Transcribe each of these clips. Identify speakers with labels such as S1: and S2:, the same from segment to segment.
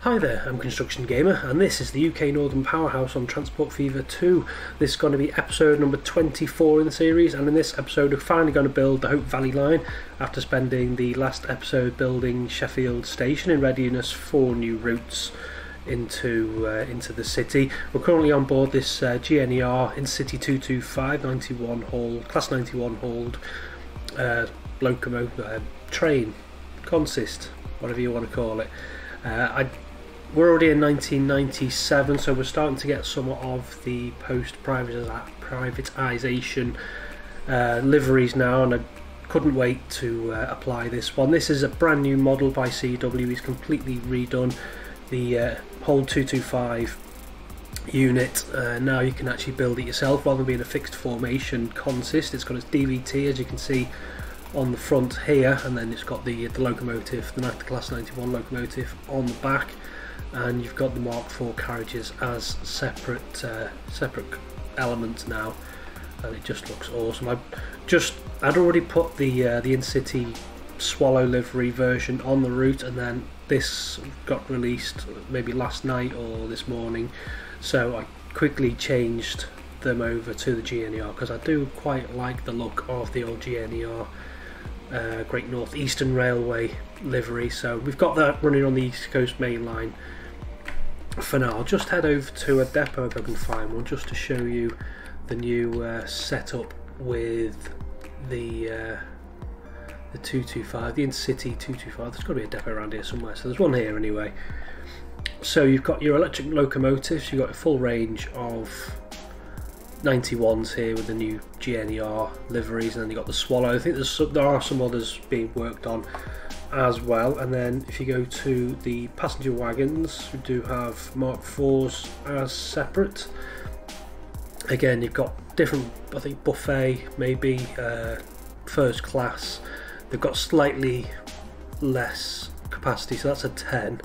S1: Hi there, I'm Construction Gamer and this is the UK Northern Powerhouse on Transport Fever 2. This is going to be episode number 24 in the series, and in this episode we're finally going to build the Hope Valley line after spending the last episode building Sheffield Station in readiness for new routes into the city. We're currently on board this GNER Intercity 225 91 haul, class 91 hauled locomotive train, consist, whatever you want to call it. We're already in 1997, so we're starting to get some of the post-privatisation liveries now, and I couldn't wait to apply this one. This is a brand new model by CW. He's completely redone the whole 225 unit. Now you can actually build it yourself rather than being a fixed formation consist. It's got its DVT, as you can see on the front here, and then it's got the locomotive, the class 91 locomotive on the back, and you've got the Mark IV carriages as separate elements now, and it just looks awesome. I'd already put the Intercity Swallow livery version on the route, and then this got released maybe last night or this morning, so I quickly changed them over to the GNER because I do quite like the look of the old GNER Great North Eastern Railway livery. So we've got that running on the East Coast Main Line for now. I'll just head over to a depot if I can find one, just to show you the new setup with the 225, the Intercity 225. There's got to be a depot around here somewhere, so there's one here anyway. So you've got your electric locomotives, you've got a full range of 91s here with the new GNER liveries, and then you've got the Swallow. I think there are some others being worked on as well. And then if you go to the passenger wagons, we do have Mark IVs as separate. Again, you've got different, I think buffet, maybe first class. They've got slightly less capacity, so that's a 10,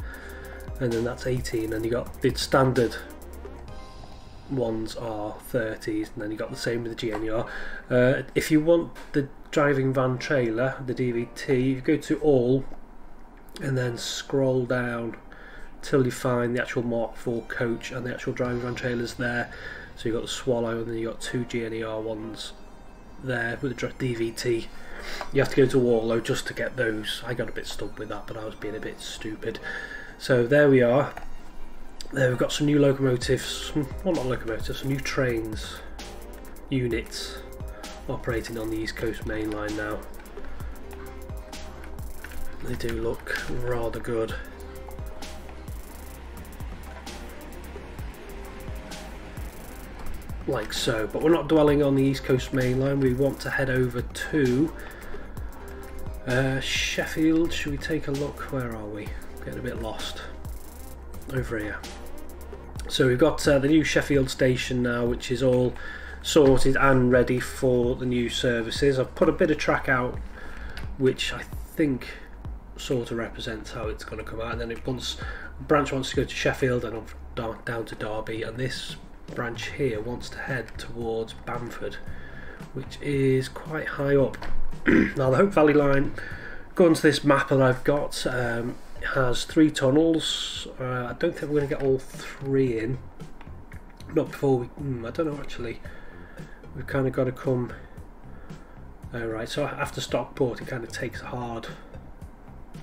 S1: and then that's 18, and you got the standard ones are 30s, and then you got the same with the GNER. If you want the driving van trailer, the DVT, you go to all and then scroll down till you find the actual Mark IV coach and the actual driving van trailers there. So you've got the Swallow, and then you've got two GNER ones there with the DVT. You have to go to Warlow just to get those. I got a bit stuck with that, but I was being a bit stupid. So there we are. There we've got some new locomotives, well not locomotives, some new trains, units operating on the East Coast Main Line now. They do look rather good. Like so, but we're not dwelling on the East Coast Main Line. We want to head over to Sheffield. Should we take a look? Where are we? Getting a bit lost. Over here. So we've got the new Sheffield Station now, which is all sorted and ready for the new services. I've put a bit of track out which I think sort of represents how it's going to come out, and then the branch wants to go to Sheffield and down to Derby, and this branch here wants to head towards Bamford, which is quite high up. Now the Hope Valley line, according to this map that I've got, has 3 tunnels. I don't think we're going to get all 3 in. Not before we... I don't know actually. We've kind of got to come... right, so after Stockport it kind of takes a hard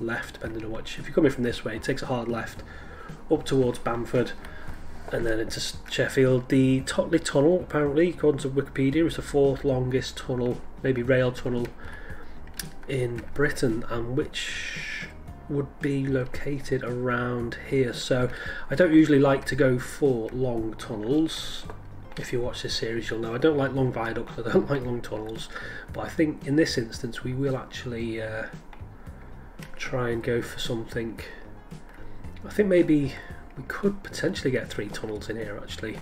S1: left, depending on which... If you're coming from this way, it takes a hard left up towards Bamford and then into Sheffield. The Totley Tunnel, apparently, according to Wikipedia, is the 4th longest tunnel, maybe rail tunnel, in Britain, and which would be located around here. So I don't usually like to go for long tunnels. If you watch this series you'll know I don't like long viaducts, I don't like long tunnels, but I think in this instance we will actually try and go for something. I think maybe we could potentially get 3 tunnels in here actually.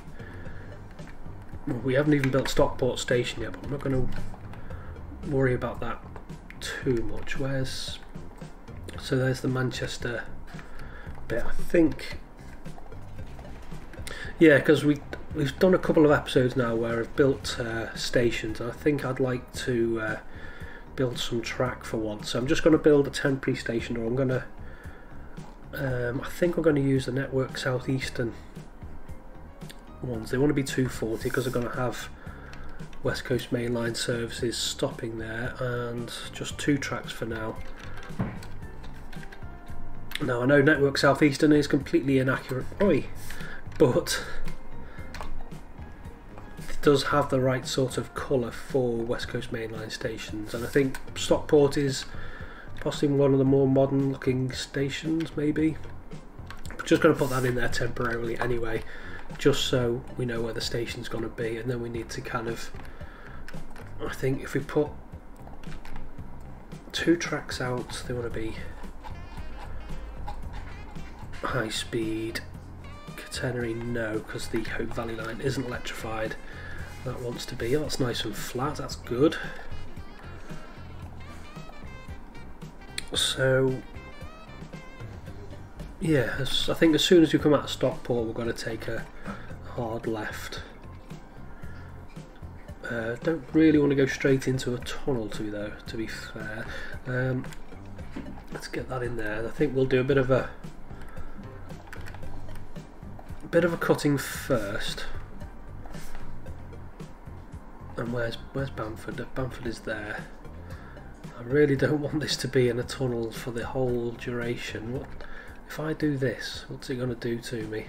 S1: Well, we haven't even built Stockport Station yet, but I'm not going to worry about that too much. So there's the Manchester bit. I think, yeah, because we've done a couple of episodes now where I've built stations, and I think I'd like to build some track for once. So I'm just going to build a temporary station, or I'm going to I think we're going to use the Network South Eastern ones. They want to be 240 because they're going to have West Coast Main Line services stopping there, and just 2 tracks for now. Now I know Network South Eastern is completely inaccurate, but it does have the right sort of colour for West Coast Main Line stations, and I think Stockport is possibly one of the more modern looking stations, maybe. I'm just going to put that in there temporarily anyway, just so we know where the station's going to be, and then we need to kind of, I think if we put 2 tracks out, they want to be high speed. Catenary, no, because the Hope Valley line isn't electrified. That wants to be, that's nice and flat, that's good. So yeah, I think as soon as you come out of Stockport we're going to take a hard left. Don't really want to go straight into a tunnel to be fair. Let's get that in there. I think we'll do a bit of a cutting first. And where's Bamford? Bamford is there. I really don't want this to be in a tunnel for the whole duration. What if I do this? What's it going to do to me?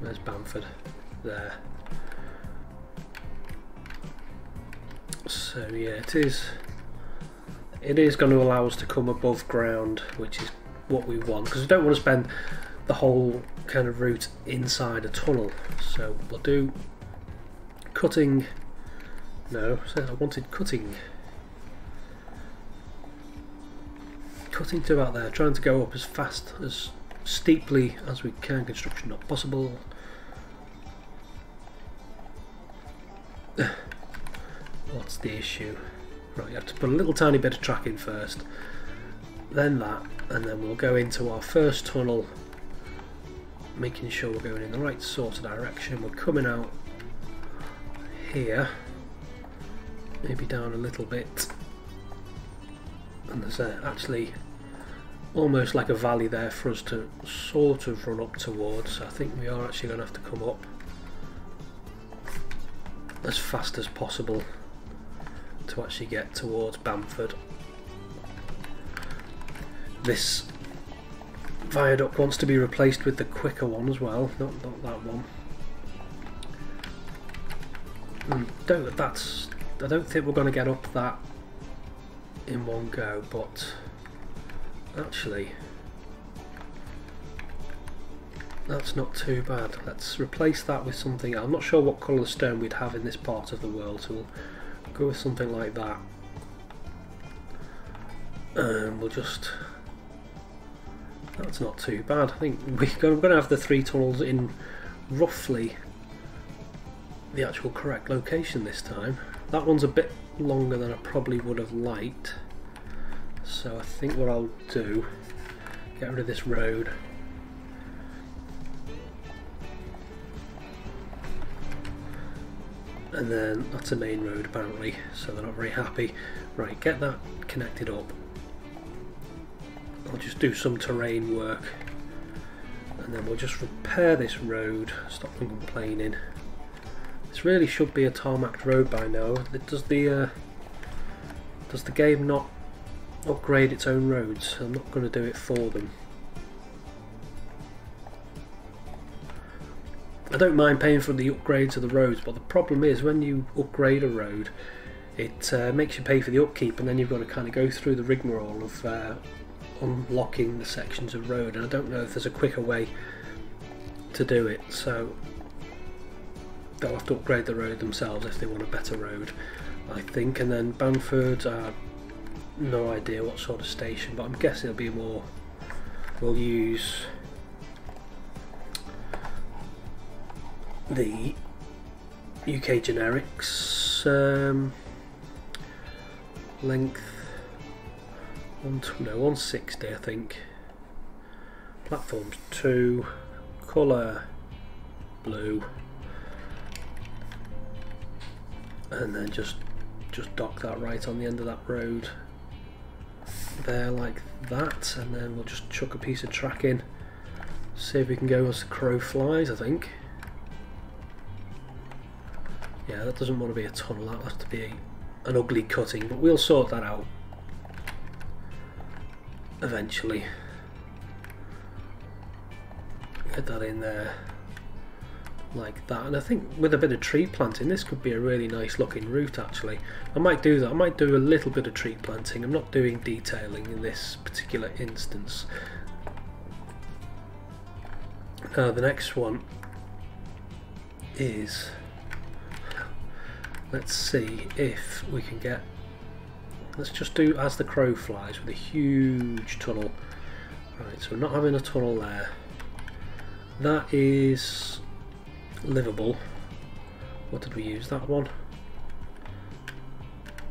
S1: Where's Bamford? There. So yeah, it is going to allow us to come above ground, which is what we want, because we don't want to spend the whole kind of route inside a tunnel. So we'll do cutting. No, so I wanted cutting to about there, trying to go up as fast, as steeply as we can. Construction not possible. What's the issue? Right, you have to put a little tiny bit of track in first, then that, and then we'll go into our first tunnel, making sure we're going in the right sort of direction. We're coming out here, maybe down a little bit, and there's actually almost like a valley there for us to sort of run up towards. So I think we are actually going to have to come up as fast as possible to actually get towards Bamford. This viaduct wants to be replaced with the quicker one as well, not that one. I don't think we're going to get up that in one go, but actually that's not too bad. Let's replace that with something. I'm not sure what colour stone we'd have in this part of the world, so we'll go with something like that, and we'll just, that's not too bad. I think we're going to have the 3 tunnels in roughly the actual correct location this time. That one's a bit longer than I probably would have liked, so I think what I'll do, get rid of this road, and then that's a main road apparently, so they're not very happy. Right, get that connected up. I'll just do some terrain work, and then we'll just repair this road, stop them complaining. This really should be a tarmacked road by now. Does the game not upgrade its own roads? I'm not going to do it for them. I don't mind paying for the upgrades of the roads, but the problem is when you upgrade a road, it makes you pay for the upkeep, and then you've got to kind of go through the rigmarole of unlocking the sections of road, and I don't know if there's a quicker way to do it, so they'll have to upgrade the road themselves if they want a better road, I think. And then Bamford, no idea what sort of station, but I'm guessing it'll be more, we'll use the UK generics, length 160 I think, platforms 2, colour blue, and then just dock that right on the end of that road there like that, and then we'll just chuck a piece of track in, see if we can go as the crow flies. I think, yeah, that doesn't want to be a tunnel, that has to be an ugly cutting, but we'll sort that out eventually. Get that in there like that, and I think with a bit of tree planting this could be a really nice looking route actually. I might do that, I might do a little bit of tree planting. I'm not doing detailing in this particular instance. Now the next one is, let's see if we can get, let's just do as the crow flies with a huge tunnel. Right, so we're not having a tunnel there. That is livable. What did we use? That one.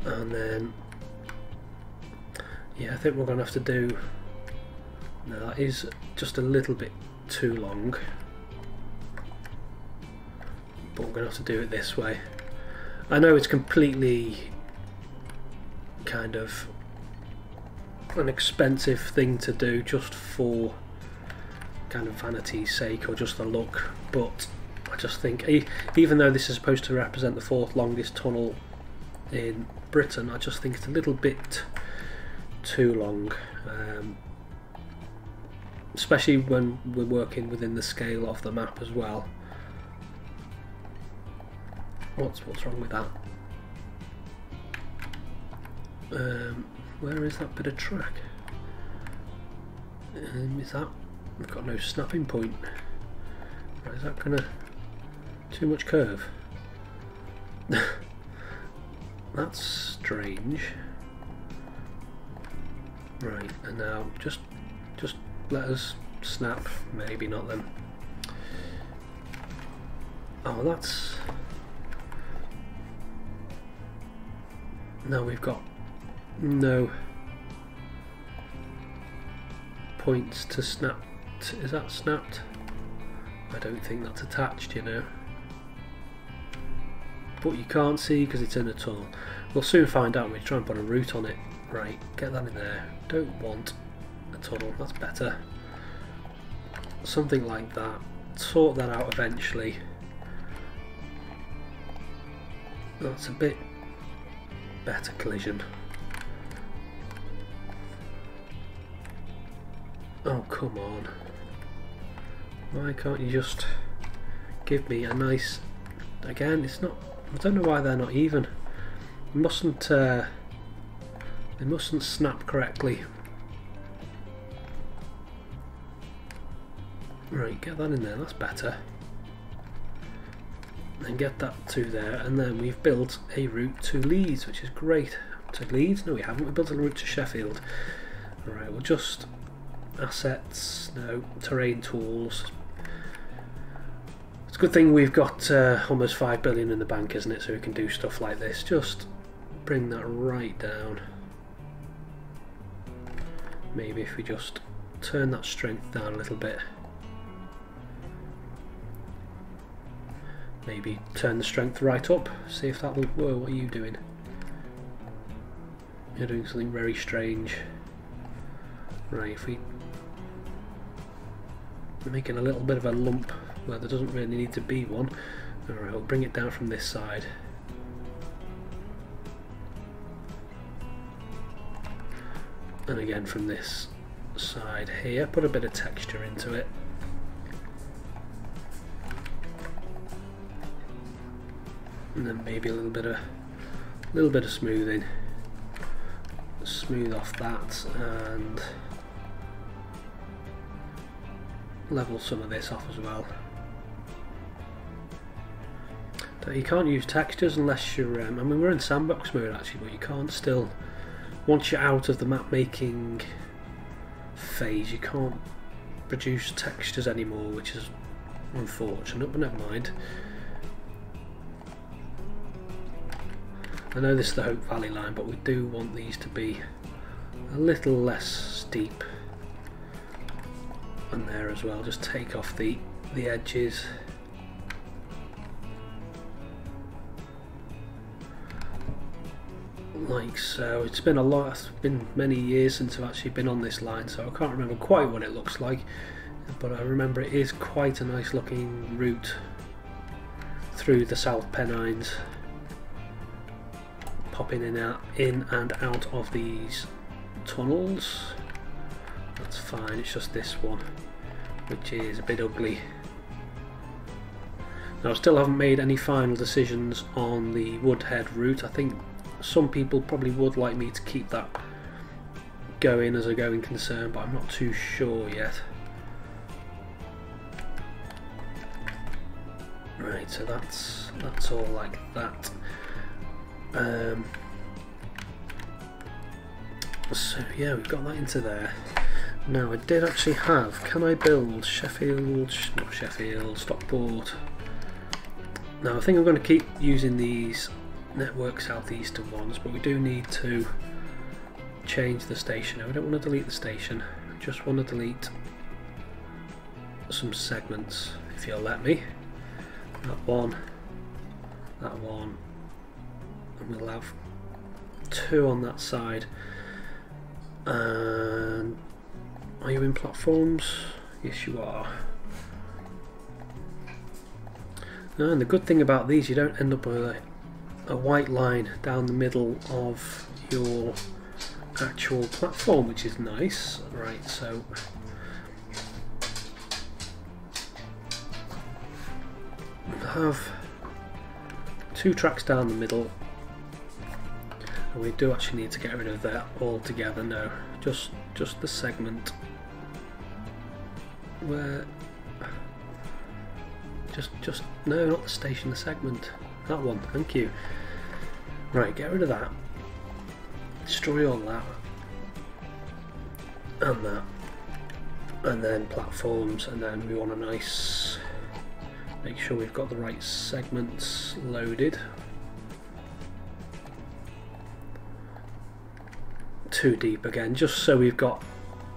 S1: And then, yeah, I think we're going to have to do, no, that is just a little bit too long, but we're going to have to do it this way. I know it's completely kind of an expensive thing to do just for kind of vanity's sake or just the look, but I just think even though this is supposed to represent the 4th longest tunnel in Britain, I just think it's a little bit too long, especially when we're working within the scale of the map as well. What's wrong with that? Where is that bit of track? Is that, we've got no snapping point. Right, is that gonna, too much curve? That's strange. Right, and now just let us snap. Maybe not then. Oh, that's, no, we've got no points to snap. Is that snapped? I don't think that's attached, you know. But you can't see because it's in a tunnel. We'll soon find out when we try and put a route on it. Right, get that in there. Don't want a tunnel, that's better. Something like that. Sort that out eventually. That's a bit better collision. Oh, come on. Why can't you just give me a nice... Again, it's not... I don't know why they're not even. They mustn't snap correctly. Right, get that in there, that's better. And get that to there, and then we've built a route to Leeds, which is great. To Leeds? No, we haven't. We built a route to Sheffield. Alright, we'll just... Assets, no, terrain tools. It's a good thing we've got almost 5 billion in the bank, isn't it? So we can do stuff like this. Just bring that right down. Maybe if we just turn that strength down a little bit. Maybe turn the strength right up. See if that will... Whoa, what are you doing? You're doing something very strange. Right, if we're making a little bit of a lump where there doesn't really need to be one. Alright, we'll bring it down from this side. And again from this side here, put a bit of texture into it. And then maybe a little bit of smoothing. Smooth off that and level some of this off as well. You can't use textures unless you're, I mean we're in sandbox mode actually, but you can't still, once you're out of the map making phase, you can't produce textures anymore, which is unfortunate, but never mind. I know this is the Hope Valley line, but we do want these to be a little less steep on there as well. Just take off the edges. like so. It's been many years since I've actually been on this line, so I can't remember quite what it looks like, but I remember it is quite a nice looking route through the South Pennines, popping in and out of these tunnels. That's fine, it's just this one which is a bit ugly. Now I still haven't made any final decisions on the Woodhead route. I think some people probably would like me to keep that going as a going concern, but I'm not too sure yet. Right, so that's all like that. So yeah, we've got that into there. Now I did actually have, can I build Stockport? Now I think I'm going to keep using these Network Southeastern ones, but we do need to change the station. I don't want to delete the station, I just want to delete some segments, if you'll let me. That one, and we'll have 2 on that side. And are you in platforms? Yes you are. And the good thing about these, you don't end up with a white line down the middle of your actual platform, which is nice. Right, so we'll have 2 tracks down the middle, and we do actually need to get rid of that altogether. No, just the segment where just no, not the station, the segment, that one, thank you. Right, get rid of that, destroy all that, and then platforms, and then we want a nice, make sure we've got the right segments loaded. 2 deep again, just so we've got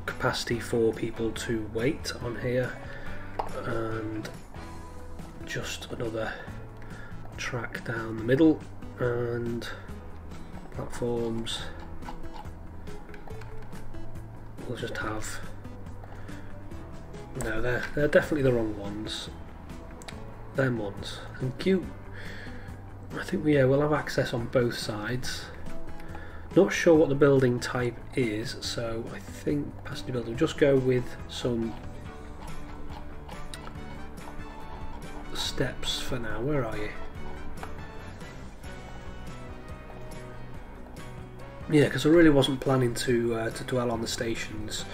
S1: capacity for people to wait on here, and just another track down the middle, and platforms we'll just have, no, they're definitely the wrong ones, them ones, thank you. I think we'll have access on both sides. Not sure what the building type is, so I think passenger building, we'll just go with some steps for now. Where are you? Yeah, because I really wasn't planning to dwell on the stations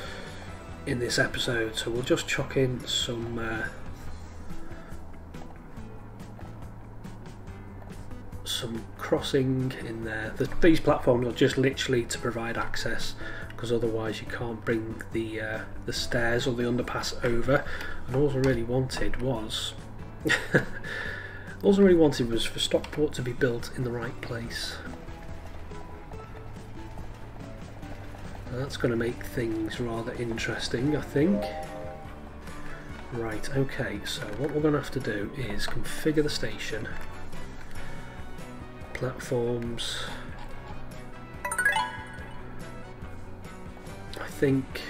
S1: in this episode, so we'll just chuck in some crossing in there. These platforms are just literally to provide access, because otherwise you can't bring the stairs or the underpass over. And all I really wanted was for Stockport to be built in the right place. That's going to make things rather interesting, I think. Right, okay, so what we're going to have to do is configure the station. Platforms. I think,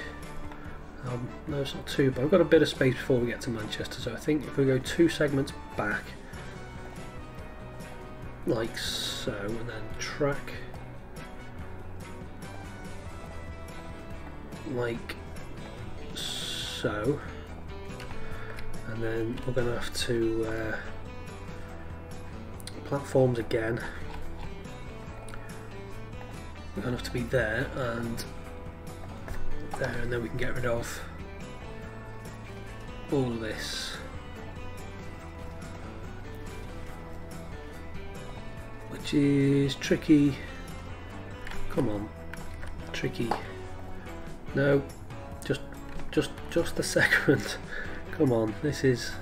S1: no, it's not too, but I've got a bit of space before we get to Manchester, so I think if we go 2 segments back, like so, and then track like so, and then we're going to have to platforms again, we're going to have to be there and there, and then we can get rid of all of this, which is tricky. Come on, tricky. No, just the segment. Come on, there's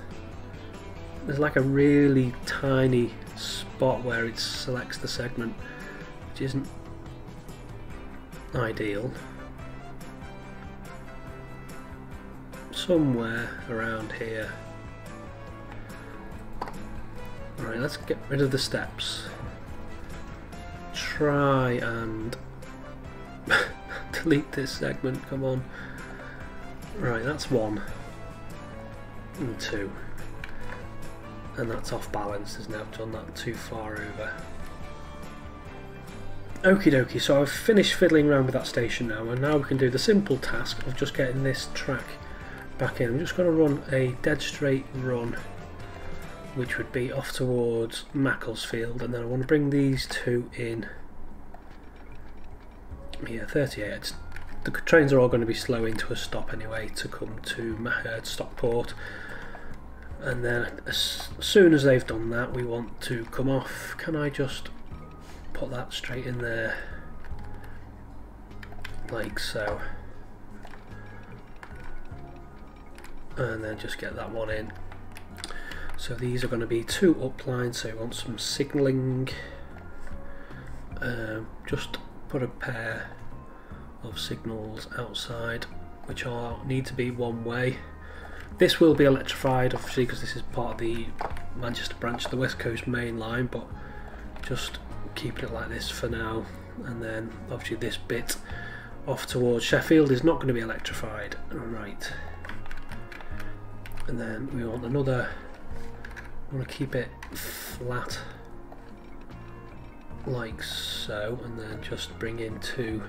S1: like a really tiny spot where it selects the segment, which isn't ideal. Somewhere around here. Right, let's get rid of the steps. try and delete this segment, come on. Right, that's 1 and 2. And that's off balance, isn't it? I've done that too far over. Okie dokie, so I've finished fiddling around with that station now, and now we can do the simple task of just getting this track back in. I'm just going to run a dead straight run, which would be off towards Macclesfield, and then I want to bring these two in. Yeah, 38. The trains are all going to be slowing to a stop anyway to come to Stockport, and then as soon as they've done that we want to come off. Can I just put that straight in there like so, and then just get that one in. So these are going to be 2 up lines, so we want some signalling. Just put a pair of signals outside which need to be one way. This will be electrified obviously because this is part of the Manchester branch of the West Coast Main Line, but just keeping it like this for now. And then obviously this bit off towards Sheffield is not going to be electrified. Right, and then we want another, I want to keep it flat like so, and then just bring in 2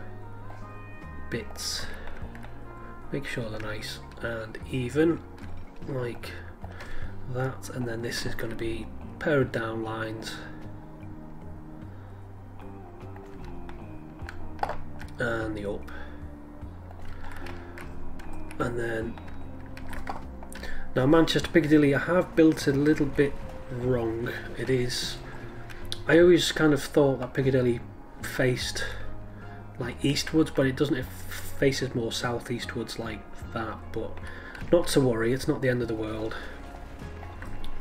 S1: bits, make sure they're nice and even like that, and then this is going to be a pair of down lines and the up, and then now Manchester Piccadilly I have built it a little bit wrong. It is, I always kind of thought that Piccadilly faced like eastwards, but it doesn't. It faces more southeastwards like that, but not to worry, it's not the end of the world.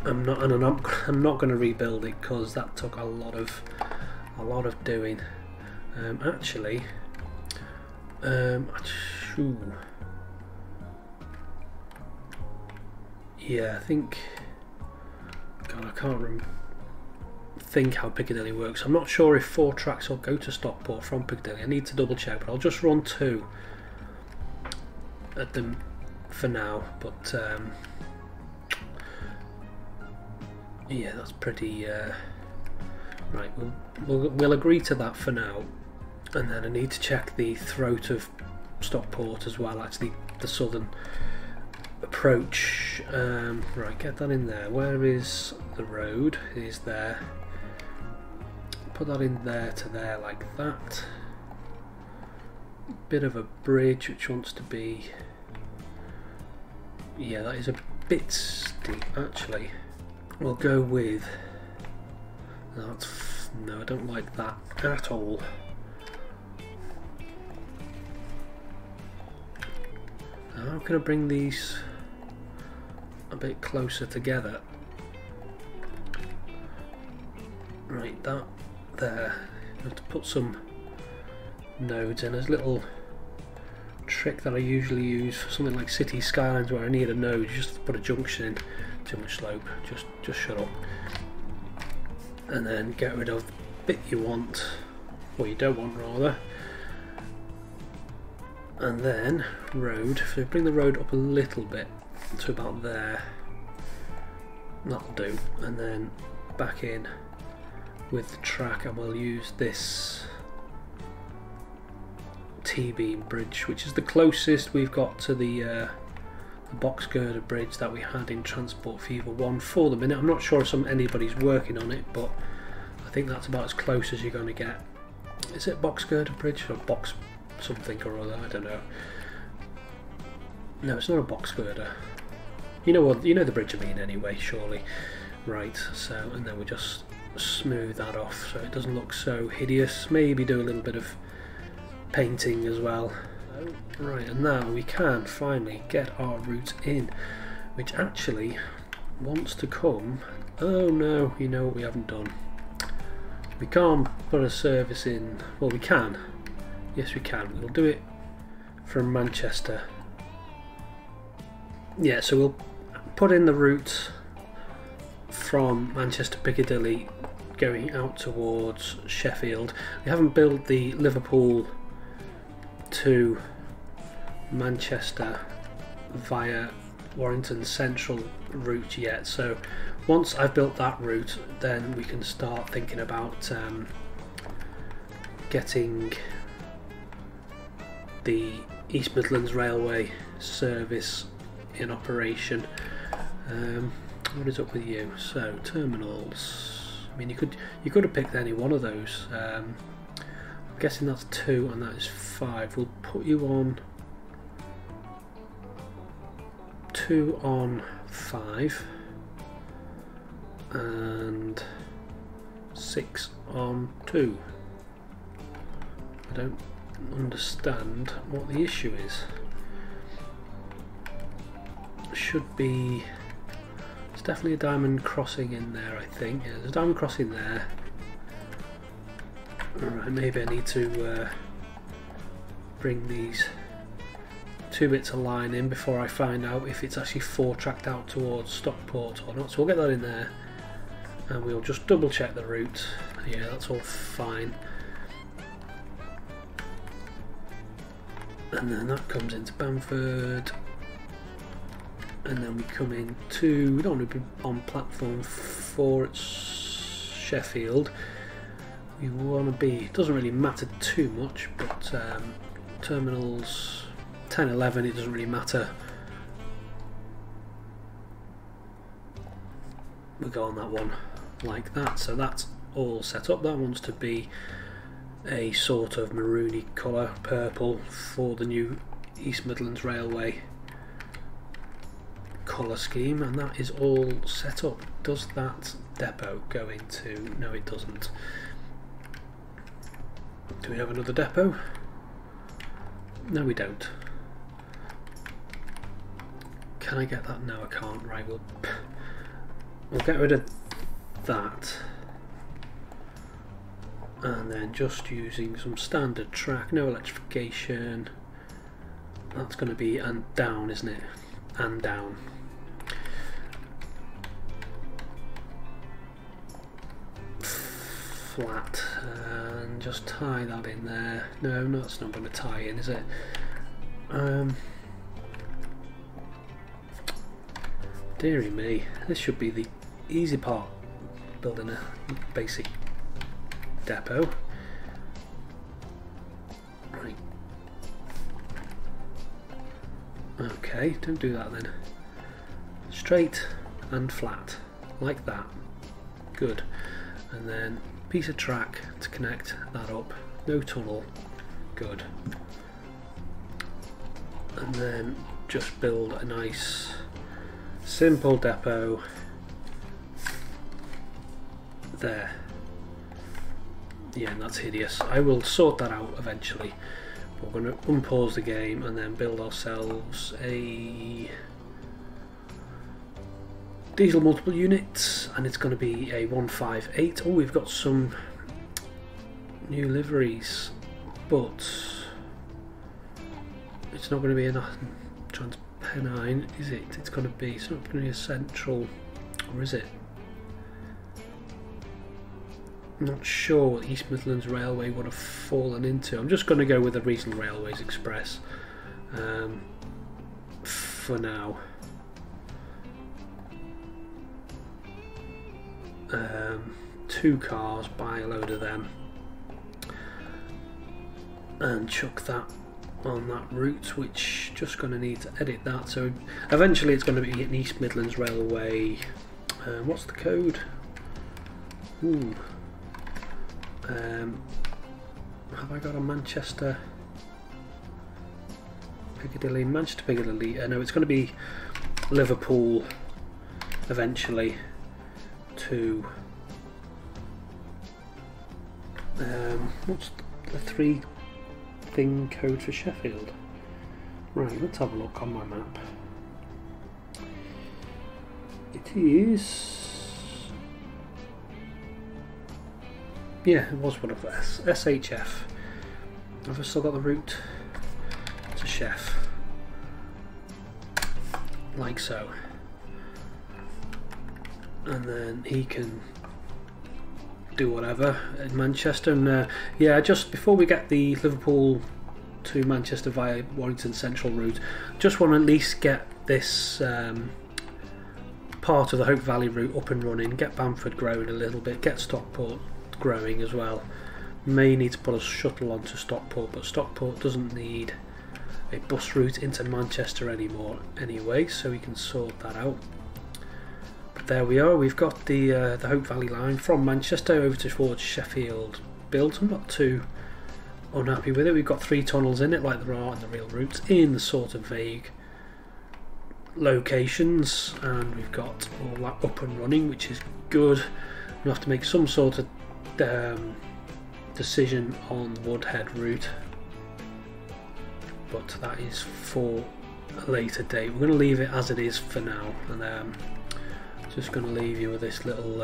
S1: I'm not going to rebuild it because that took a lot of doing. Actually, yeah, I think, God, I can't think how Piccadilly works. I'm not sure if 4 tracks will go to Stockport from Piccadilly. I need to double check, but I'll just run 2 at them for now. But yeah, that's pretty right. We'll agree to that for now, and then I need to check the throat of Stockport as well. Actually, the southern approach. Right, get that in there. Where is the road? It is there. Put that in there to there like that. Bit of a bridge which wants to be, yeah, that is a bit steep actually. We'll go with that's, no, I don't like that at all. How can I bring these a bit closer together? Right, that there. I have to put some nodes in. There's a little trick that I usually use for something like City Skylines where I need a node. You just put a junction in. Too much slope. Just shut up. And then get rid of the bit you want, or you don't want rather. And then road. If we bring the road up a little bit to about there, that'll do. And then back in with the track, and we'll use this T-beam bridge, which is the closest we've got to the box girder bridge that we had in Transport Fever 1 for the minute. I'm not sure if anybody's working on it, but I think that's about as close as you're going to get. Is it box girder bridge or box something or other? I don't know. No, it's not a box girder. You know what? You know the bridge I mean anyway, surely. Right. So, and then we just smooth that off so it doesn't look so hideous. Maybe do a little bit of painting as well. Right, and now we can finally get our route in, which actually wants to come. Oh no, you know what we haven't done? We can't put a service in. Well, we can. Yes, we can. We'll do it from Manchester. Yeah, so we'll put in the route from Manchester Piccadilly going out towards Sheffield. We haven't built the Liverpool to Manchester via Warrington Central route yet, so once I've built that route, then we can start thinking about getting the East Midlands Railway service in operation. What is up with you? So terminals. I mean, you could have picked any one of those. I'm guessing that's 2 and that is 5. We'll put you on 2 on 5 and 6 on 2. I don't understand what the issue is. Should be, there's definitely a diamond crossing in there, I think. Yeah, there's a diamond crossing there. Alright, maybe I need to bring these 2 bits of line in before I find out if it's actually 4-tracked out towards Stockport or not. So we'll get that in there and we'll just double check the route. Yeah, that's all fine. And then that comes into Bamford. And then we come into, we don't want to be on platform 4 at Sheffield. We want to be, it doesn't really matter too much, but terminals 10, 11, it doesn't really matter. We go on that one like that, so that's all set up. That wants to be a sort of maroony colour, purple, for the new East Midlands Railway colour scheme, and that is all set up. Does that depot go into? No, it doesn't. Do we have another depot? No, we don't. Can I get that? No, I can't. Right, we'll get rid of that, and then just using some standard track, no electrification. That's going to be and down, isn't it? And down. Flat, and just tie that in there. No, that's not going to tie in, is it? Dearie me, this should be the easy part, building a basic depot. Right. Okay, don't do that then. Straight and flat, like that. Good. And then piece of track to connect that up. No tunnel. Good. And then just build a nice simple depot there. Yeah, and that's hideous. I will sort that out eventually. We're going to unpause the game and then build ourselves a diesel multiple unit, and it's going to be a 158. Oh, we've got some new liveries, but it's not going to be a Transpennine, is it? It's going to be, it's not going to be a central, or is it? I'm not sure what East Midlands Railway would have fallen into. I'm just going to go with the Regional Railways Express for now. 2 cars, buy a load of them and chuck that on that route, which just going to need to edit that. So eventually it's going to be an East Midlands Railway. What's the code? Ooh. Have I got a Manchester Piccadilly? Manchester Piccadilly. No, it's going to be Liverpool eventually to what's the 3 thing code for Sheffield? Right, let's have a look on my map. It is, yeah, it was one of us. SHF. Have I still got the route to Chef? Like so. And then he can do whatever in Manchester. And yeah, just before we get the Liverpool to Manchester via Warrington Central route, just want to at least get this part of the Hope Valley route up and running, get Bamford growing a little bit, get Stockport growing as well. May need to put a shuttle onto Stockport, but Stockport doesn't need a bus route into Manchester anymore anyway, so we can sort that out. But there we are, we've got the Hope Valley line from Manchester over towards Sheffield built. I'm not too unhappy with it. We've got 3 tunnels in it like there are in the real routes in the sort of vague locations, and we've got all that up and running, which is good. We'll have to make some sort of decision on the Woodhead route, but that is for a later date. We're going to leave it as it is for now, and just going to leave you with this little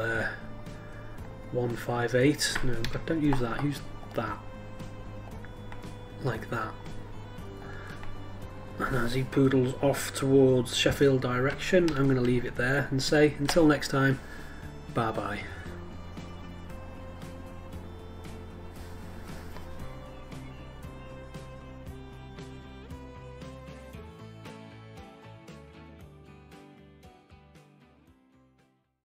S1: 158. No, but don't use that, use that, like that. And as he poodles off towards Sheffield direction, I'm going to leave it there and say until next time, bye bye.